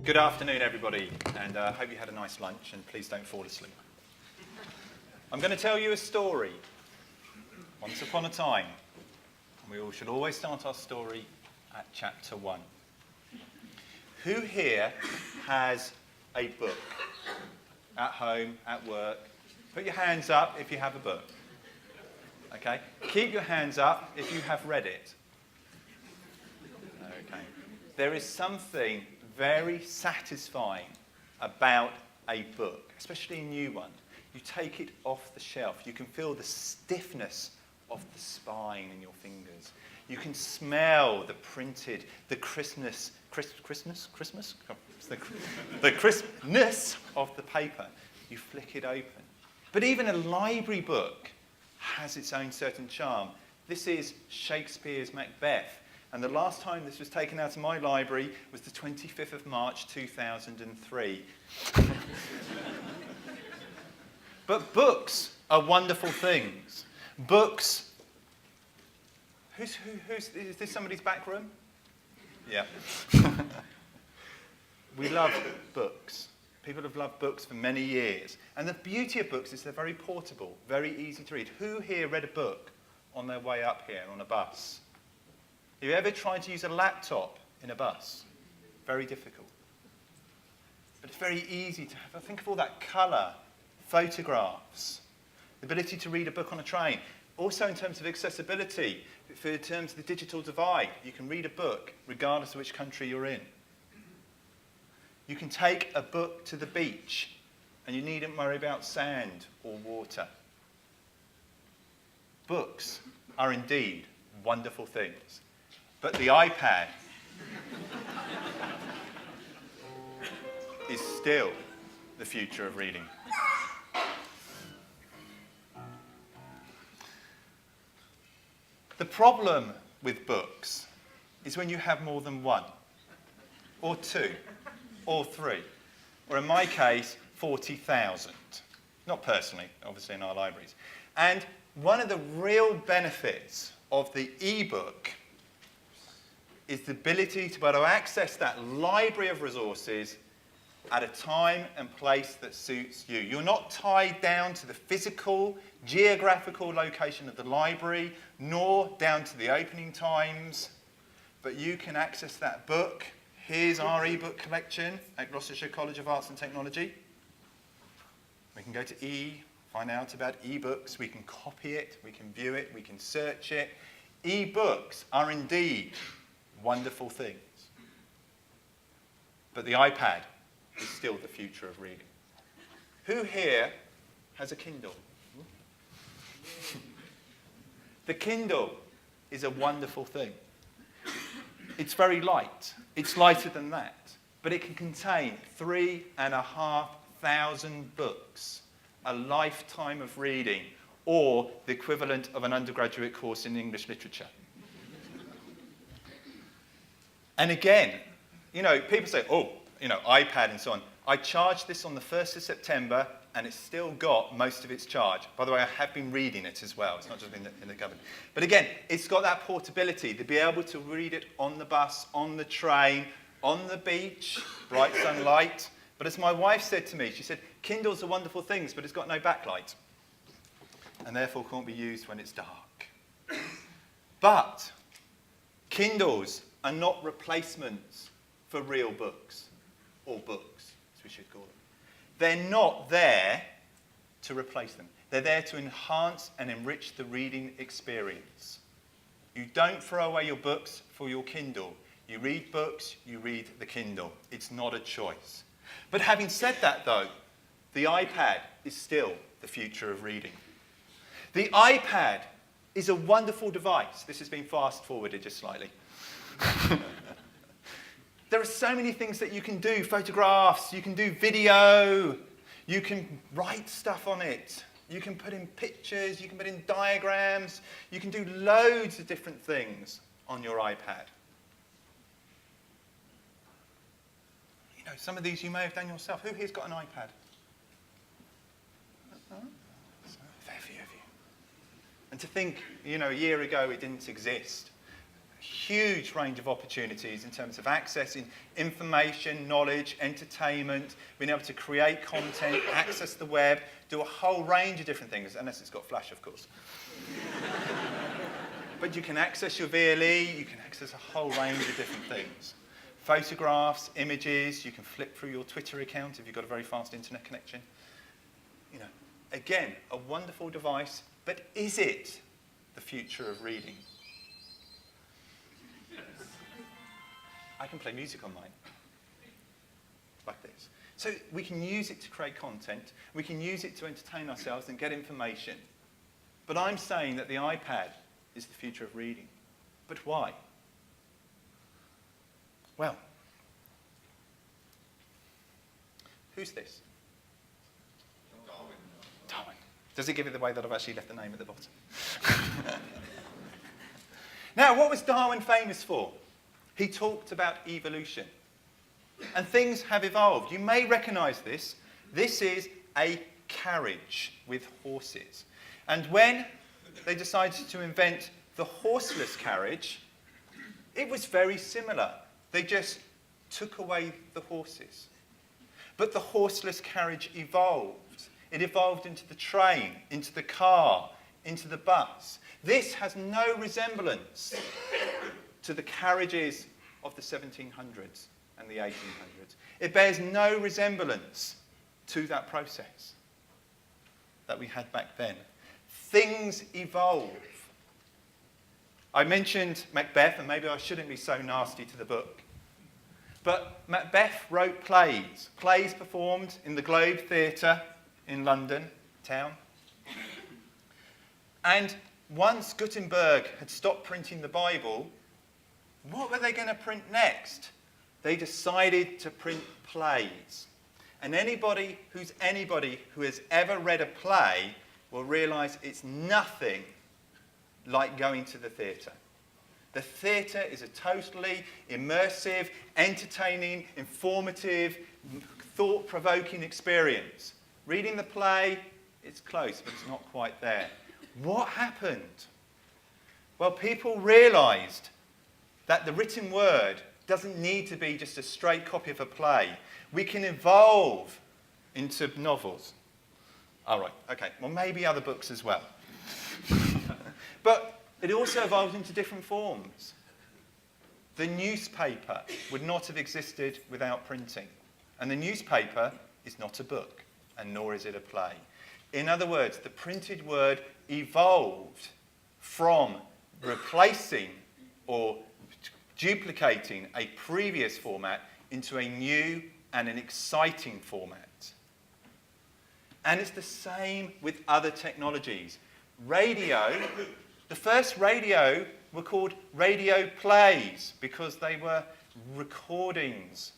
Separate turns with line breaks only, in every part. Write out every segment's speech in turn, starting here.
Good afternoon, everybody, and I hope you had a nice lunch, and please don't fall asleep. I'm going to tell you a story. Once upon a time, we all should always start our story at chapter 1. Who here has a book? At home, at work? Put your hands up if you have a book. Okay? Keep your hands up if you have read it. Okay. There is something very satisfying about a book, especially a new one. You take it off the shelf. You can feel the stiffness of the spine in your fingers. You can smell the printed, the crispness of the paper. You flick it open. But even a library book has its own certain charm. This is Shakespeare's Macbeth. And the last time this was taken out of my library was the 25th of March, 2003. But books are wonderful things. Books. Is this somebody's back room? Yeah. We love books. People have loved books for many years. And the beauty of books is they're very portable, very easy to read. Who here read a book on their way up here on a bus? Have you ever tried to use a laptop in a bus? Very difficult. But it's very easy to have. Think of all that colour, photographs, the ability to read a book on a train. Also in terms of accessibility, in terms of the digital divide, you can read a book regardless of which country you're in. You can take a book to the beach and you needn't worry about sand or water. Books are indeed wonderful things. But the iPad is still the future of reading. The problem with books is when you have more than one, or two, or three, or in my case, 40,000. Not personally, obviously in our libraries. And one of the real benefits of the e-book is the ability to be able to access that library of resources at a time and place that suits you. You're not tied down to the physical, geographical location of the library, nor down to the opening times, but you can access that book. Here's our e-book collection at Gloucestershire College of Arts and Technology. We can go to find out about e-books, we can copy it, we can view it, we can search it. E-books are indeed wonderful things. But the iPad is still the future of reading. Who here has a Kindle? The Kindle is a wonderful thing. It's very light. It's lighter than that. But it can contain 3,500 books, a lifetime of reading, or the equivalent of an undergraduate course in English literature. And again, people say, iPad and so on. I charged this on the 1st of September, and it's still got most of its charge. By the way, I have been reading it as well. It's not just in the cupboard. But again, it's got that portability to be able to read it on the bus, on the train, on the beach, bright sunlight. But as my wife said to me, she said, Kindles are wonderful things, but it's got no backlight, and therefore can't be used when it's dark. But Kindles are not replacements for real books, or books, as we should call them. They're not there to replace them. They're there to enhance and enrich the reading experience. You don't throw away your books for your Kindle. You read books, you read the Kindle. It's not a choice. But having said that, though, the iPad is still the future of reading. The iPad is a wonderful device. This has been fast-forwarded just slightly. There are so many things that you can do. Photographs, you can do video, you can write stuff on it, you can put in pictures, you can put in diagrams, you can do loads of different things on your iPad. Some of these you may have done yourself. Who here's got an iPad? Fair few of you. And to think, a year ago it didn't exist. huge range of opportunities in terms of accessing information, knowledge, entertainment, being able to create content, access the web, do a whole range of different things, unless it's got Flash, of course. But you can access your VLE, you can access a whole range of different things. Photographs, images, you can flip through your Twitter account if you've got a very fast internet connection. You know, again, a wonderful device, but is it the future of reading? I can play music on mine, like this. So we can use it to create content, we can use it to entertain ourselves and get information. But I'm saying that the iPad is the future of reading. But why? Well, who's this? Darwin. Does it give it away that I've actually left the name at the bottom? Now, what was Darwin famous for? He talked about evolution. And things have evolved. You may recognise this. This is a carriage with horses. And when they decided to invent the horseless carriage, it was very similar. They just took away the horses. But the horseless carriage evolved. It evolved into the train, into the car, into the bus. This has no resemblance to the carriages of the 1700s and the 1800s. It bears no resemblance to that process that we had back then. Things evolve. I mentioned Macbeth, and maybe I shouldn't be so nasty to the book. But Macbeth wrote plays. Plays performed in the Globe Theatre in London town. And once Gutenberg had stopped printing the Bible, what were they going to print next? They decided to print plays. And anybody who has ever read a play will realise it's nothing like going to the theatre. The theatre is a totally immersive, entertaining, informative, thought-provoking experience. Reading the play, it's close, but it's not quite there. What happened? Well, people realised that the written word doesn't need to be just a straight copy of a play. We can evolve into novels. All right, okay, well, maybe other books as well. But it also evolved into different forms. The newspaper would not have existed without printing. And the newspaper is not a book, and nor is it a play. In other words, the printed word evolved from replacing or duplicating a previous format into a new and an exciting format. And it's the same with other technologies. Radio, the first radio were called radio plays because they were recordings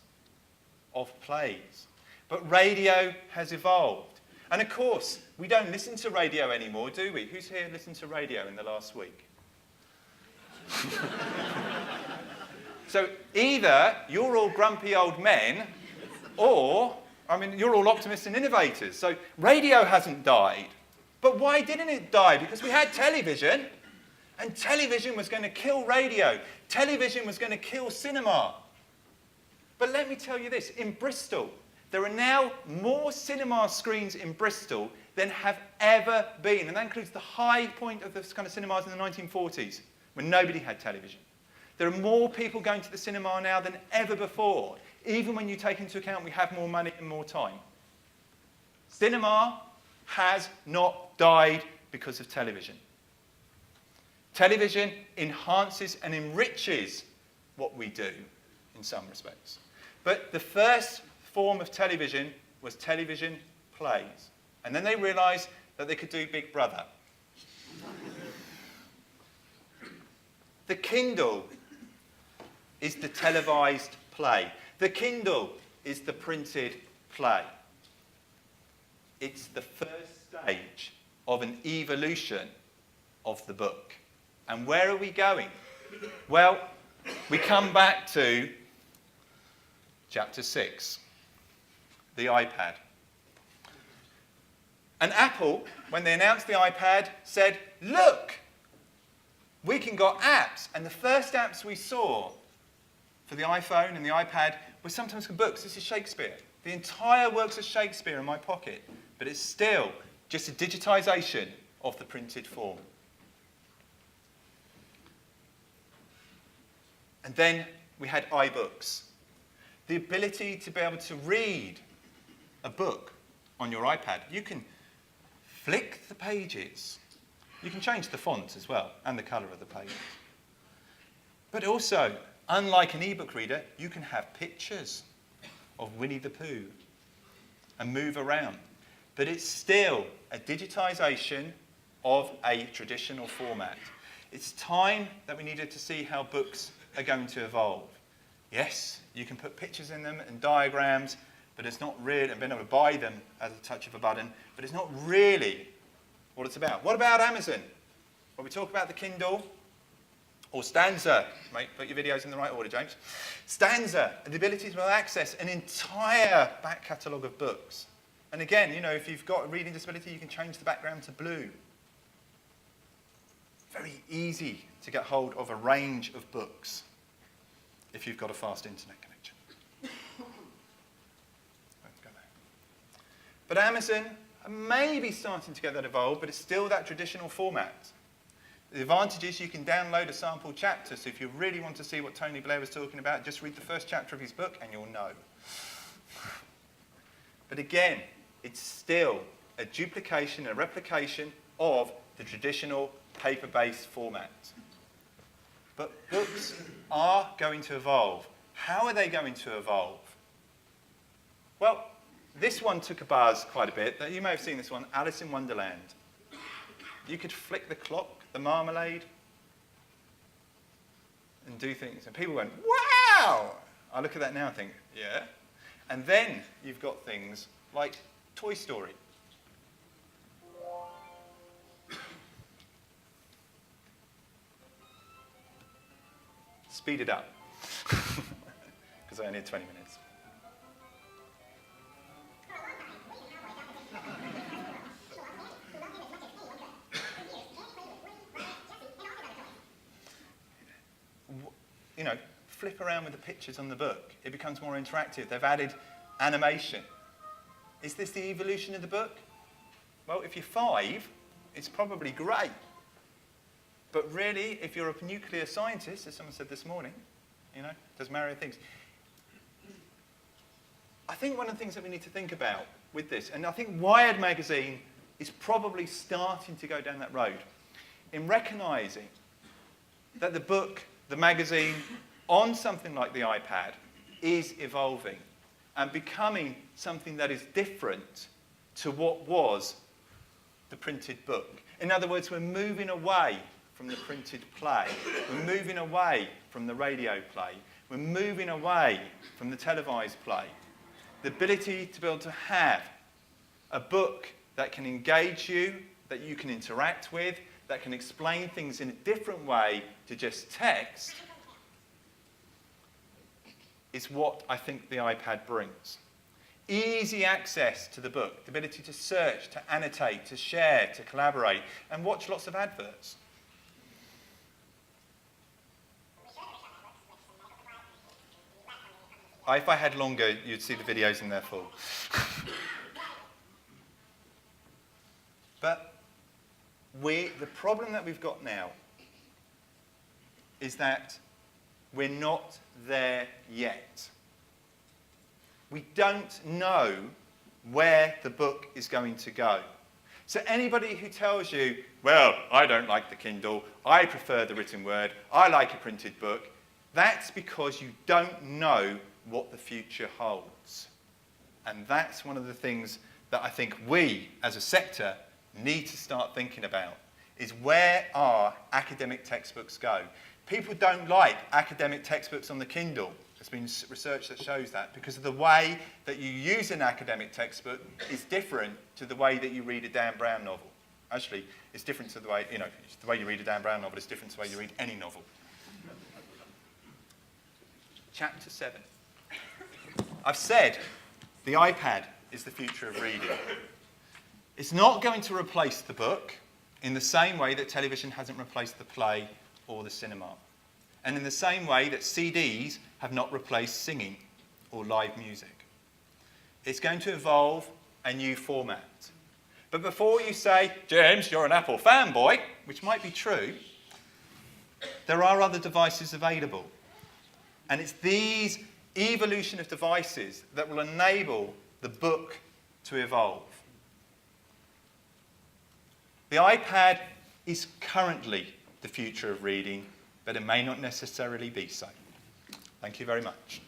of plays. But radio has evolved. And of course, we don't listen to radio anymore, do we? Who's here listened to radio in the last week? So either you're all grumpy old men, or, you're all optimists and innovators. So radio hasn't died. But why didn't it die? Because we had television, and television was going to kill radio. Television was going to kill cinema. But let me tell you this, in Bristol, there are now more cinema screens in Bristol than have ever been. And that includes the high point of the kind of cinemas in the 1940s, when nobody had television. There are more people going to the cinema now than ever before, even when you take into account we have more money and more time. Cinema has not died because of television. Television enhances and enriches what we do in some respects. But the first form of television was television plays. And then they realised that they could do Big Brother. The Kindle is the televised play. The Kindle is the printed play. It's the first stage of an evolution of the book. And where are we going? Well, we come back to chapter 6, the iPad. And Apple, when they announced the iPad, said, look, We can got apps, and the first apps we saw for the iPhone and the iPad were sometimes for books. This is Shakespeare. The entire works of Shakespeare in my pocket, but it's still just a digitisation of the printed form. And then we had iBooks. The ability to be able to read a book on your iPad. You can flick the pages. You can change the font as well, and the colour of the pages. But also, unlike an ebook reader, you can have pictures of Winnie the Pooh and move around. But it's still a digitisation of a traditional format. It's time that we needed to see how books are going to evolve. Yes, you can put pictures in them and diagrams, but it's not really, and being able to buy them at the touch of a button, but it's not really what it's about. What about Amazon? When we talk about the Kindle, or Stanza, mate, put your videos in the right order, James. Stanza, the ability to access an entire back catalogue of books. And again, you know, if you've got a reading disability, you can change the background to blue. Very easy to get hold of a range of books if you've got a fast internet connection. Let's go there. But Amazon may be starting to get that evolved, but it's still that traditional format. The advantage is you can download a sample chapter, so if you really want to see what Tony Blair was talking about, just read the first chapter of his book and you'll know. But again, it's still a duplication, a replication of the traditional paper-based format. But books are going to evolve. How are they going to evolve? Well, this one took a buzz quite a bit. You may have seen this one, Alice in Wonderland. You could flick the clock, the marmalade, and do things. And people went, wow! I look at that now and think, yeah. And then you've got things like Toy Story. Speed it up, because I only had 20 minutes. You know, flip around with the pictures on the book. It becomes more interactive. They've added animation. Is this the evolution of the book? Well, if you're 5, it's probably great. But really, if you're a nuclear scientist, as someone said this morning, you know, does Mario things. I think one of the things that we need to think about with this, and I think Wired magazine is probably starting to go down that road, in recognising that the book, the magazine, on something like the iPad is evolving and becoming something that is different to what was the printed book. In other words, we're moving away from the printed play. We're moving away from the radio play. We're moving away from the televised play. The ability to be able to have a book that can engage you, that you can interact with, that can explain things in a different way to just text, is what I think the iPad brings. Easy access to the book, the ability to search, to annotate, to share, to collaborate, and watch lots of adverts. If I had longer, you'd see the videos in their full. But the problem that we've got now is that we're not there yet. We don't know where the book is going to go. So anybody who tells you, well, I don't like the Kindle, I prefer the written word, I like a printed book, that's because you don't know what the future holds. And that's one of the things that I think we, as a sector, need to start thinking about, is where are academic textbooks go? People don't like academic textbooks on the Kindle. There's been research that shows that, because of the way that you use an academic textbook is different to the way that you read a Dan Brown novel. Actually, it's different to the way, the way you read a Dan Brown novel is different to the way you read any novel. Chapter 7. I've said the iPad is the future of reading. It's not going to replace the book in the same way that television hasn't replaced the play or the cinema. And in the same way that CDs have not replaced singing or live music. It's going to evolve a new format. But before you say, James, you're an Apple fanboy, which might be true, there are other devices available. And it's these evolution of devices that will enable the book to evolve. The iPad is currently the future of reading, but it may not necessarily be so. Thank you very much.